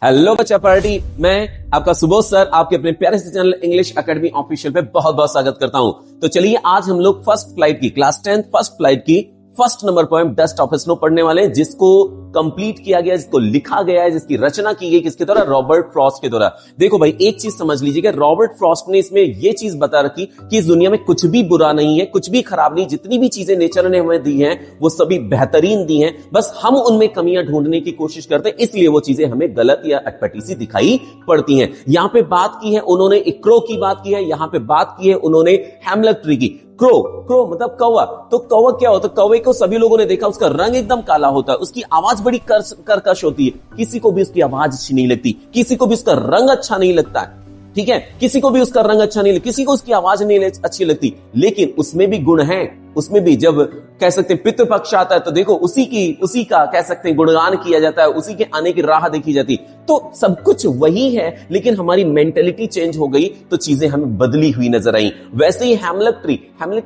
Hello बच्चा party, मैं आपका सुबोध सर आपके अपने प्यारे से चैनल इंग्लिश एकेडमी ऑफिशियल पे बहुत बहुत स्वागत करता हूं। तो चलिए आज हम लोग फर्स्ट फ्लाइट की क्लास 10 फर्स्ट फ्लाइट की first number poem dust of snow पढ़ने वाले हैं, जिसको कंप्लीट किया गया, जिसको लिखा गया है, जिसकी रचना की गई किसके द्वारा? रॉबर्ट फ्रॉस्ट के द्वारा। देखो भाई, एक चीज समझ लीजिएगा, रॉबर्ट फ्रॉस्ट ने इसमें यह चीज बता रखी कि इस दुनिया में कुछ भी बुरा नहीं है, कुछ भी खराब नहीं, जितनी भी चीजें नेचर ने हमें दी हैं वो सभी बेहतरीन दी हैं, बस हम उनमें कमियां ढूंढने की कोशिश करते हैं, इसलिए वो चीजें हमें गलत या अटपटी सी दिखाई पड़ती हैं। यहां पे बात की है उन्होंने एक क्रो की बात की है, यहां पे बात की है उन्होंने हेमलक ट्री की। क्रो क्रो मतलब कौवा। तो कौवा क्या होता है? कौवे को सभी लोगों ने देखा, उसका रंग एकदम काला होता है, उसकी आवाज बड़ी कर्कश होती है, किसी को भी उसकी आवाज अच्छी नहीं लगती, किसी को भी उसका रंग अच्छा नहीं लगता है, ठीक है, किसी को भी उसका रंग अच्छा नहीं लगता, किसी को उसकी आवाज नहीं अच्छी लगती, लेकिन उसमें भी गुण है। उसमें भी जब कह सकते हैं पितृपक्ष आता है तो देखो उसी का कह सकते हैं गुणगान किया जाता है, उसी के आने की राह देखी जाती। तो सब कुछ वही है, लेकिन हमारी मेंटेलिटी चेंज हो गई तो चीजें हमें बदली हुई नजर आई। वैसे ही हेमलक ट्री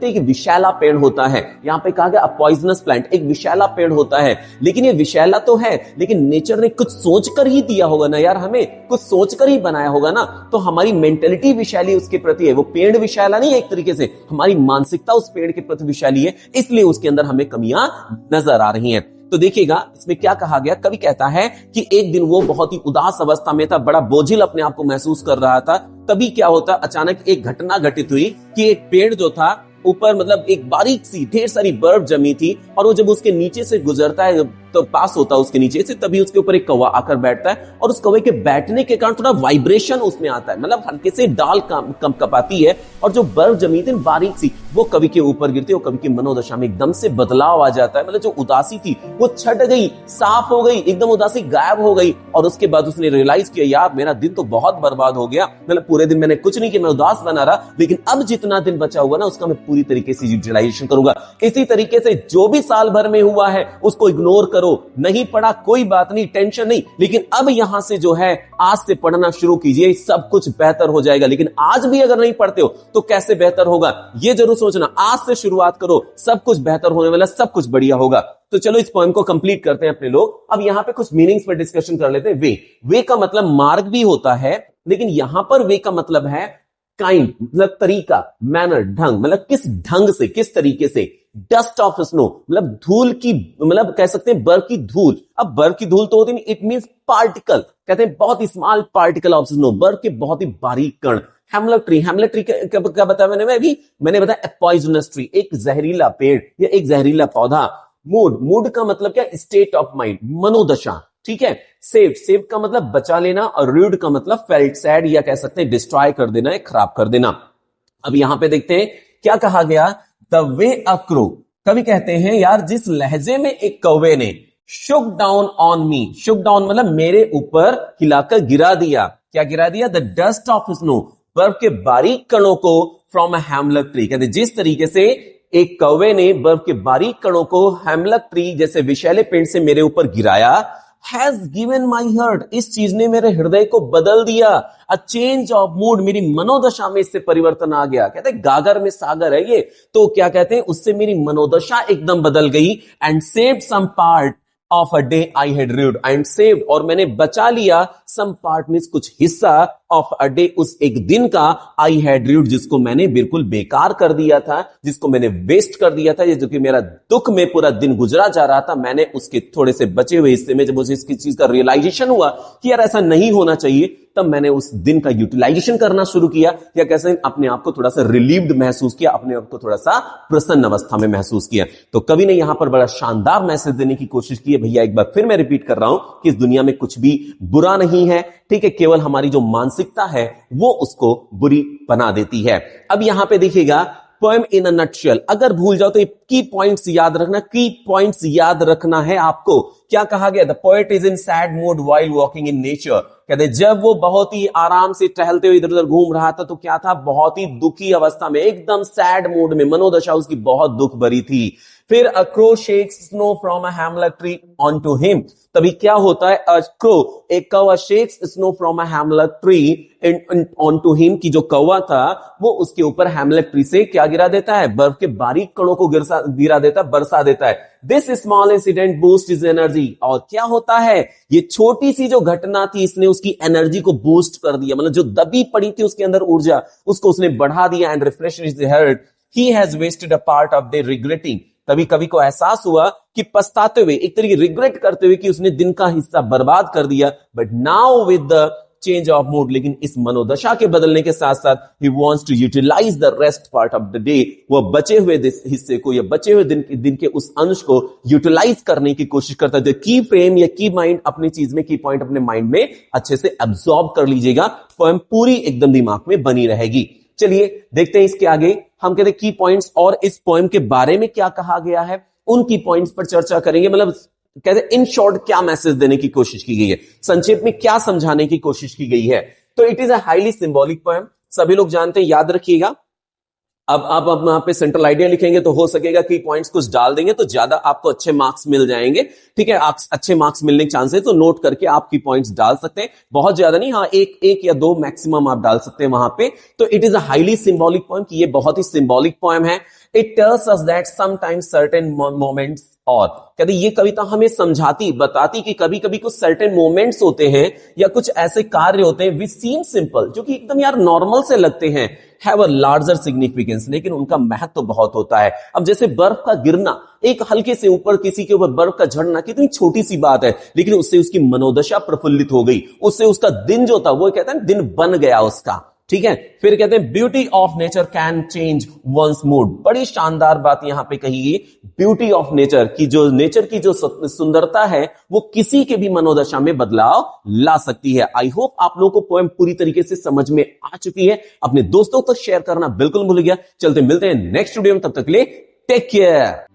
एक विषैला पेड़ होता है, यहां पे कहा गया अ पॉइजनस प्लांट, एक विषैला पेड़ होता है, लेकिन ये विषैला तो है, लेकिन नेचर ने कुछ सोचकर ही दिया होगा ना यार, हमें कुछ सोचकर ही बनाया होगा ना, तो हमारी मेंटेलिटी विषैली उसके प्रति है। वो पेड़ विषैला नहीं है, एक तरीके से हमारी मानसिकता उस पेड़ के प्रति विषैली है, इसलिए उसके अंदर हमें कमियां नजर आ रही हैं। तो देखिएगा इसमें क्या कहा गया, कवि कहता है कि एक दिन वो बहुत ही उदास अवस्था में था, बड़ा बोझिल अपने आप को महसूस कर रहा था। तभी क्या होता, अचानक एक घटना घटित हुई कि एक पेड़ जो था ऊपर मतलब एक बारीक सी ढेर सारी बर्फ जमी थी, और वो जब उसके नीचे से गुजरता है तो पास होता है उसके नीचे से, तभी उसके ऊपर एक कौवा आकर बैठता है, और उस कौवे के बैठने के कारण थोड़ा वाइब्रेशन उसमें आता है, मतलब हल्के से डाल कम कपाती है, और जो बर्फ जमी थी बारीक सी वो कवि के ऊपर गिरती है, और कवि की मनोदशा में एकदम से बदलाव आ जाता है। मतलब जो उदासी थी वो छट गई, साफ हो गई, एकदम उदासी गायब हो गई, और उसके बाद उसने रियलाइज किया यार मेरा दिन तो बहुत बर्बाद हो गया, मतलब पूरे दिन मैंने कुछ नहीं किया, मैं उदास बना रहा, लेकिन अब जितना दिन बचा हुआ ना उसका मैं पूरी तरीके से यूटिलाइजेशन करूंगा। इसी तरीके से जो भी साल भर में हुआ है उसको इग्नोर करो, नहीं पढ़ा कोई बात नहीं, टेंशन नहीं, लेकिन अब यहां से जो है आज से पढ़ना शुरू कीजिए, सब कुछ बेहतर हो जाएगा। लेकिन आज भी अगर नहीं पढ़ते हो तो कैसे बेहतर होगा, ये जरूर सोचना। आज से शुरुआत करो, सब कुछ बेहतर होने वाला, सब कुछ बढ़िया होगा। तो चलो इस पोएम को कंप्लीट करते हैं अपने लोग। अब यहां पे कुछ मीनिंग्स पर डिस्कशन कर लेते हैं। वे का मतलब मार्ग भी होता है, लेकिन यहां पर वे का मतलब है काइंड, मतलब तरीका, मैनर, ढंग, मतलब किस ढंग से, किस तरीके से। डस्ट ऑफ स्नो मतलब धूल की, मतलब कह सकते हैं बर्फ की धूल। अब बर्फ की धूल तो होती नहीं, इट मींस पार्टिकल, कहते हैं बहुत ही स्मॉल पार्टिकल ऑफ स्नो, बर्फ के बहुत ही बारीक कण। हेमलक ट्री क्या बताया मैंने बताया पॉइजनस ट्री, एक जहरीला पेड़ या एक जहरीला पौधा। मूड का मतलब क्या? स्टेट ऑफ माइंड, मनोदशा, ठीक है। सेव का मतलब बचा लेना, और रूड का मतलब फेल्ट सैड, या कह सकते हैं डिस्ट्रॉय कर देना या खराब कर देना। अब यहां पे देखते हैं क्या कहा गया, द वे अ क्रो। कवि कहते हैं यार जिस लहजे में एक कौवे ने शुक down on me, Shuk down मतलब मेरे ऊपर हिलाकर गिरा दिया। क्या गिरा दिया? द डस्ट ऑफ स्नो, बर्फ के बारीक कणों को, फ्रॉम अ हेमलक ट्री। कहते जिस तरीके से एक कौवे ने बर्फ के बारीक कणों को हेमलक ट्री जैसे विषैले पेड़ से मेरे ऊपर गिराया, हैज गिवन माई हार्ट, इस चीज ने मेरे हृदय को बदल दिया। अ चेंज ऑफ मूड, मेरी मनोदशा में इससे परिवर्तन आ गया। कहते हैं गागर में सागर है ये, तो क्या कहते हैं उससे मेरी मनोदशा एकदम बदल गई। And saved some part of a day I had rued, and saved, और मैंने बचा लिया, सम पार्ट मींस कुछ हिस्सा, ऑफ अ डे उस एक दिन का, आई हैड रूड जिसको मैंने बिल्कुल बेकार कर दिया था, जिसको मैंने वेस्ट कर दिया था, जो कि मेरा दुख में पूरा दिन गुजरा जा रहा था, मैंने उसके थोड़े से बचे हुए हिस्से में जब मुझे इसकी चीज का रियलाइजेशन हुआ कि यार ऐसा नहीं होना चाहिए, तब मैंने उस दिन का यूटिलाइजेशन करना शुरू किया, या कैसे अपने आप को थोड़ा सा रिलीव्ड महसूस किया, अपने आप को थोड़ा सा प्रसन्न अवस्था में महसूस किया। तो कवि ने यहां पर बड़ा शानदार मैसेज देने की कोशिश की है। भैया एक बार फिर मैं रिपीट कर रहा हूं कि इस दुनिया में कुछ भी बुरा नहीं है, ठीक है, केवल हमारी जो मानसिकता है वो उसको बुरी बना देती है। अब यहां पे देखिएगा पोएम इन अ नटशेल, अगर भूल जाओ तो ये की पॉइंट्स याद रखना, की पॉइंट्स याद रखना है आपको। क्या कहा गया? The poet is in sad mood while walking in nature. कहते जब वो बहुत ही आराम से टहलते हुए इधर उधर घूम रहा था तो क्या था? बहुत ही दुखी अवस्था में, एकदम सैड मूड में, मनोदशा उसकी बहुत दुख भरी थी। फिर a crow shakes snow from a hemlock tree on to him, तभी क्या होता है, अ क्रो, एक कौवा shakes snow from a hemlock tree on to him, की जो कौवा था वो उसके ऊपर हैमलक ट्री से क्या गिरा देता है, बर्फ के बारीक कणों को गिरा देता है, बरसा देता है। This small incident boost his energy, और क्या होता है, ये छोटी सी जो घटना थी इसने उसकी एनर्जी को बूस्ट कर दिया, मतलब जो दबी पड़ी थी उसके अंदर ऊर्जा, उसको उसने बढ़ा दिया। And refresh his heart, he has wasted a part of the regretting, तभी कवि को एहसास हुआ कि पछताते हुए, एक तरीके रिग्रेट करते हुए कि उसने दिन का हिस्सा बर्बाद कर दिया। But now with the change of mood, लेकिन इस मनोदशा के बदलने के साथ साथ ही wants to utilize the rest part of the day, वह बचे हुए हिस्से को या बचे हुए दिन के उस अंश को यूटिलाइज करने की कोशिश करता है। की फ्रेम या की माइंड अपनी चीज में, की पॉइंट अपने माइंड में अच्छे से एब्सॉर्ब कर लीजिएगा, पोएम पूरी एकदम दिमाग में बनी रहेगी। चलिए देखते हैं इसके आगे, हम कहते हैं की पॉइंट्स और इस पोएम के बारे में क्या कहा गया है, उन की पॉइंट्स पर चर्चा करेंगे। मतलब कहते इन शॉर्ट क्या मैसेज देने की कोशिश की गई है, संक्षेप में क्या समझाने की कोशिश की गई है। तो it is a highly symbolic poem, सभी लोग जानते हैं, याद रखिएगा। अब आप वहां पे सेंट्रल आइडिया लिखेंगे तो हो सकेगा कि पॉइंट्स कुछ डाल देंगे तो ज्यादा आपको अच्छे मार्क्स मिल जाएंगे, ठीक है। आप अच्छे मार्क्स मिलने के चांस है तो नोट करके आपकी पॉइंट्स डाल सकते हैं, बहुत ज्यादा नहीं, हाँ एक या दो मैक्सिमम आप डाल सकते हैं वहां पे। तो it is a highly symbolic poem, कि ये बहुत ही सिंबॉलिक पोएम है। It tells us that sometimes certain moments, और कहते ये कविता हमें समझाती बताती कि कभी कभी कुछ सर्टेन मोमेंट्स होते हैं या कुछ ऐसे कार्य होते हैं विच सीम सिंपल, जो कि एकदम यार नॉर्मल से लगते हैं, हैव अ लार्जर सिग्निफिकेंस, लेकिन उनका महत्व तो बहुत होता है। अब जैसे बर्फ का गिरना, एक हल्के से ऊपर किसी के ऊपर बर्फ का झड़ना कितनी छोटी सी बात है, लेकिन उससे उसकी मनोदशा प्रफुल्लित हो गई, उससे उसका दिन जो था वो कहते हैं दिन बन गया उसका, ठीक है। फिर कहते हैं beauty of nature can change one's mood, बड़ी शानदार बात यहां पे कही गई, ब्यूटी ऑफ नेचर की, जो नेचर की जो सुंदरता है वो किसी के भी मनोदशा में बदलाव ला सकती है। आई होप आप लोगों को पोएम पूरी तरीके से समझ में आ चुकी है, अपने दोस्तों तक शेयर करना बिल्कुल भूल गया। चलते मिलते हैं नेक्स्ट वीडियो में, तब तक के लिए टेक केयर।